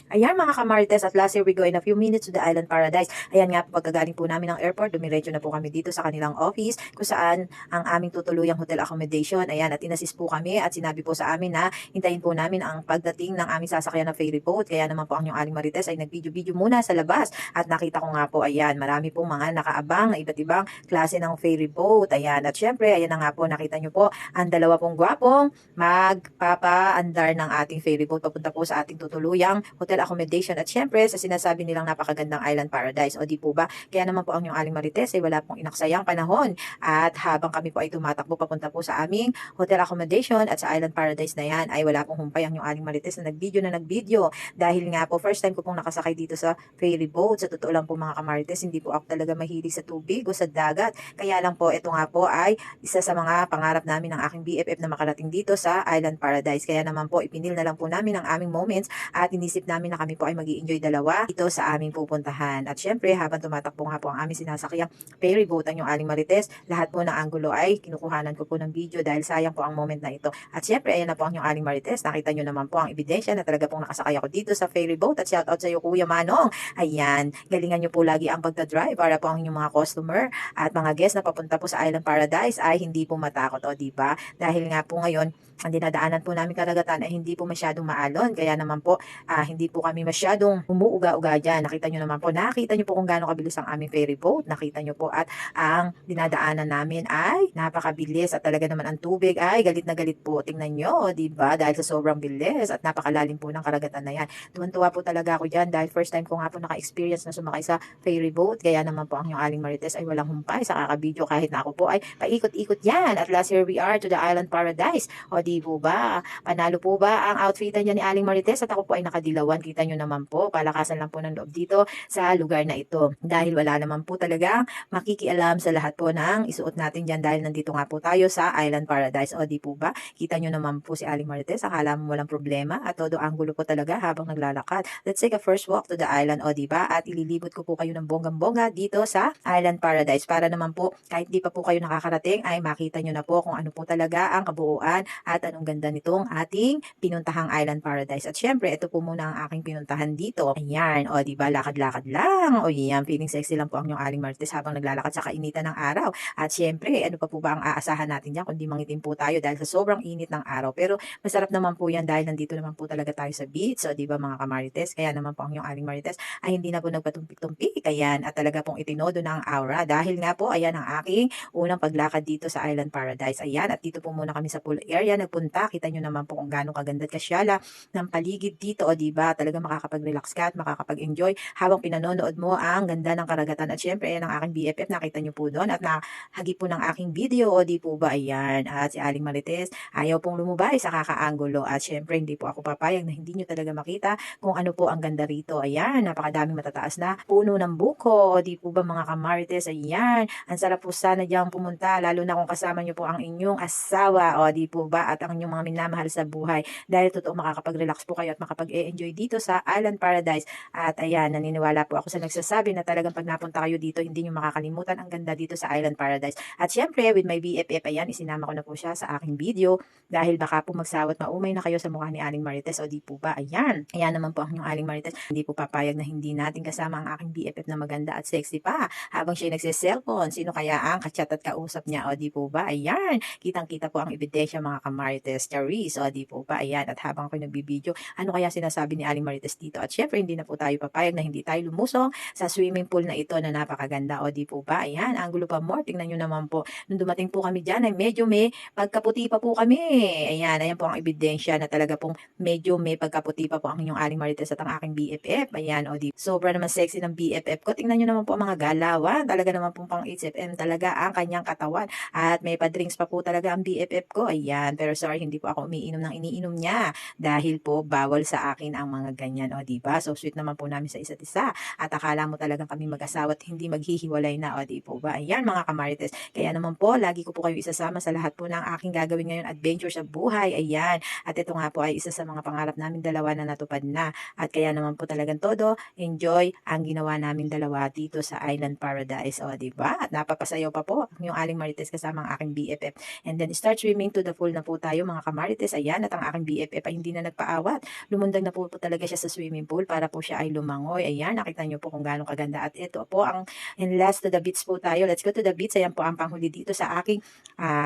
Ayan mga kamarites, at last here we go in a few minutes to the Island Paradise. Ayan nga po, pagkagaling po namin ng airport, dumiretso na po kami dito sa kanilang office kung saan ang aming tutuluyang hotel accommodation. Ayan, at inassist po kami at sinabi po sa amin na hintayin po namin ang pagdating ng aming sasakyan na ferry boat. Kaya naman po ang inyong aling Marites ay nag-video-video muna sa labas at nakita ko nga po, ayan, marami pong mga nakaabang na iba't ibang klase ng ferry boat. Ayan, at syempre, ayan na nga po, nakita nyo po ang dalawa pong gwapong magpapaandar ng ating ferry boat papunta po sa ating tutuluyang hotel accommodation. At syempre, sa sinasabi nilang napakagandang island paradise, o di po ba? Kaya naman po ang inyong aling Marites ay wala pong inaksayang panahon. At habang kami po ay tumatakbo papunta po sa aming hotel accommodation at sa island paradise na yan, ay wala pong humpay ang inyong aling Marites na nag-video. Dahil nga po, first time ko pong nakasakay dito sa ferry boat. Sa totoo lang po mga kamarites, hindi po ako talaga mahilig sa tubig o sa dagat. Kaya lang po, ito nga po ay isa sa mga pangarap namin ng aking BFF na makarating dito sa island paradise. Kaya naman po, ipinil na lang po namin ang aming moments at inisip namin na kami po ay mag-i-enjoy dalawa ito sa aming pupuntahan. At syempre, habang tumatakbo nga po ang aming sinasakyang ferry boat ang yung aling Marites, lahat po ng anggulo ay kinukuhanan ko po ng video dahil sayang po ang moment na ito. At syempre, ayan na po ang yung aling Marites. Nakita nyo naman po ang ebidensya na talaga pong nakasakay ako dito sa ferry boat. At shout out sa iyo, Kuya Manong. Ayan, galingan nyo po lagi ang pagdadrive para po ang inyong mga customer at mga guests na papunta po sa Island Paradise ay hindi po matakot, o diba? Dahil nga po ngayon, ang dinadaanan po namin karagatan ay hindi po masyadong maalon. Kaya naman po, hindi po kami masyadong umuuga-uga dyan. Nakita nyo naman po, nakita nyo po kung gaano kabilis ang aming ferry boat. Nakita nyo po, at ang dinadaanan namin ay napakabilis at talaga naman ang tubig ay galit na galit po. Tingnan nyo, diba? Dahil sa sobrang bilis at napakalalim po ng karagatan na yan. Tuwan-tuwa po talaga ako dyan dahil first time ko nga po naka-experience na sumakay sa ferry boat. Kaya naman po ang yung aling Marites ay walang humpay sa kakabidyo kahit na ako po ay paikot-ikot yan. At last, here we are to the Island Paradise. O di po ba? Panalo po ba ang outfitan niya ni Aling Marites? At ako po ay nakadilawan. Kita nyo naman po, palakasan lang po ng loob dito sa lugar na ito. Dahil wala naman po talagang makikialam sa lahat po ng isuot natin dyan dahil nandito nga po tayo sa Island Paradise. O di po ba? Kita nyo naman po si Aling Marites. Akala mo walang problema at todo anggulo po talaga habang naglalakad. Let's take a first walk to the island. O di ba? At ililibot ko po kayo ng bonggang-bongga dito sa Island Paradise para naman po kahit di pa po kayo nakakarating ay makita nyo na po kung ano po talaga ang kabuuan at anong ganda nitong ating pinuntahang Island Paradise. At syempre, ito po muna ang aking pinuntahan dito. Ayan, o diba, lakad-lakad lang. O yan, feeling sexy lang po ang inyong aling Marites habang naglalakad sa kainitan ng araw. At syempre, ano pa po ba ang aasahan natin dyan kundi mangitim po tayo dahil sa sobrang init ng araw. Pero masarap naman po yan dahil nandito naman po talaga tayo sa beach. So, diba mga kamarites, kaya naman po ang inyong aling Marites ay hindi na po nagpatumpik-tumpik. Ayan, at talaga pong itinodo na ang aura dahil nga po, ayan ang aking unang paglakad dito sa Island Paradise. Ayan, at dito po muna kami sa pool area nagpunta. Kita nyo naman po kung gaano kaganda at kasyala ng paligid dito. O diba, talaga makakapag-relax ka at makakapag-enjoy habang pinanonood mo ang ganda ng karagatan. At syempre, ayan ang aking BFF. Nakita nyo po doon at nahagi po ng aking video. O di po ba, ayan. At si Aling Marites, ayaw pong lumubay sa kakaanggulo. At syempre, hindi po ako papayag na hindi nyo talaga makita kung ano po ang ganda rito. Ayan, napakadaming matataas na puno ng buko. O di po ba mga kamarites, ayan. Ang sarap po sana diyang pumunta, lalo na kung kasama nyo po ang inyong asawa. O di po ba, at ang inyong mga minamahal sa buhay. Dahil totoo makakapag-relax po kayo at makapag-e-enjoy dito sa Island Paradise. At ayan, naniniwala po ako sa nagsasabi na talagang pag napunta kayo dito, hindi nyo makakalimutan ang ganda dito sa Island Paradise. At syempre, with my BFF, ayan, isinama ko na po siya sa aking video dahil baka po magsawat maumay na kayo sa mukha ni Aling Marites. O di po ba, ayan. Ayan naman po ang inyong Aling Marites. Hindi po papayag na hindi natin kasama ang aking BFF na maganda at sexy pa habang siya nagsiselfon. Sino kaya ang kachat at kausap niya? O di po ba, ayan. Kitang-kita po ang ebidensya mga kamarites. Charis, o di po ba, ayan. At habang ako nagbibideo, ano kaya sinasabi ni Aling Marites dito? At syempre, hindi na po tayo papayag na hindi tayo lumusong sa swimming pool na ito na napakaganda. O di po ba, ayan. Angulo pa more. Tingnan nyo naman po. Nung dumating po kami dyan, ay medyo may pagkaputi pa po kami. Ayan, ayan po ang ebidensya na talaga pong medyo may pagkaputi pa po ang inyong Aling Marites at ang aking BFF. Ayan, o di. Sobra naman sexy ng BFF ko. Tingnan nyo naman po ang mga galawan. Talaga naman pong pang HFM talaga ang kanyang katawan. At may pa-drinks pa po talaga ang BFF ko. Ayan, pero sorry, hindi po ako umiinom ng iniinom niya. Dahil po, bawal sa akin ang mga ganyan. O diba? So, sweet naman po namin sa isa't isa. At akala mo talagang kami mag-asawa at hindi maghihiwalay na. O di po ba? Ayan mga kamarites. Kaya naman po, lagi ko po kayo isasama sa lahat po ng aking gagawin ngayon adventure sa buhay. Ayan. At ito nga po ay isa sa mga pangarap namin dalawa na natupad na. At kaya naman po talagang todo, enjoy ang ginawa namin dalawa dito sa Island Paradise. O diba? At napapasayaw pa po yung Aling Marites kasama ang aking BFF. And then start swimming to the full na po po tayo mga kamarites. Ayan, at ang aking BFF ay hindi na nagpaawat. Lumundag na po talaga siya sa swimming pool para po siya ay lumangoy. Ayan, nakita niyo po kung gaano kaganda. At ito po ang in last to the beach po tayo. Let's go to the beach. Ayan po ang panghuli dito sa aking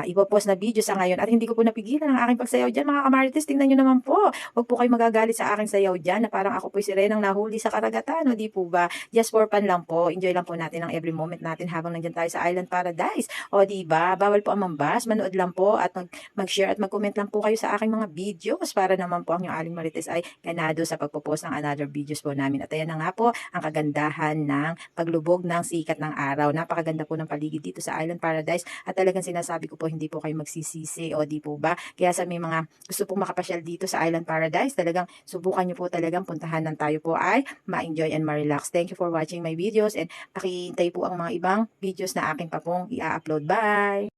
ipopost na video sa ngayon. At hindi ko po napigilan ang aking pagsayaw dyan mga kamarites. Tingnan nyo naman po. Huwag po kayo magagalit sa aking sayaw dyan na parang ako po si Renang nahuli sa karagatan. O di po ba? Just for fun lang po. Enjoy lang po natin ang every moment natin habang nandyan tayo sa Island Paradise. O di ba? Bawal po ang mambas. Manood lang po at mag-share at mag-comment lang po kayo sa aking mga videos para naman po ang yung Aling Marites ay ganado sa pagpo-post ng another videos po namin. At ayan na nga po ang kagandahan ng paglubog ng sikat ng araw. Napakaganda po ng paligid dito sa Island Paradise at talagang sinasabi ko po hindi po kayo magsisisi o di po ba? Kaya sa may mga gusto pong makapasyal dito sa Island Paradise, talagang subukan nyo po talagang puntahan ng tayo po ay ma-enjoy and ma-relax. Thank you for watching my videos and pakihintay po ang mga ibang videos na aking pa pong i-upload. Bye!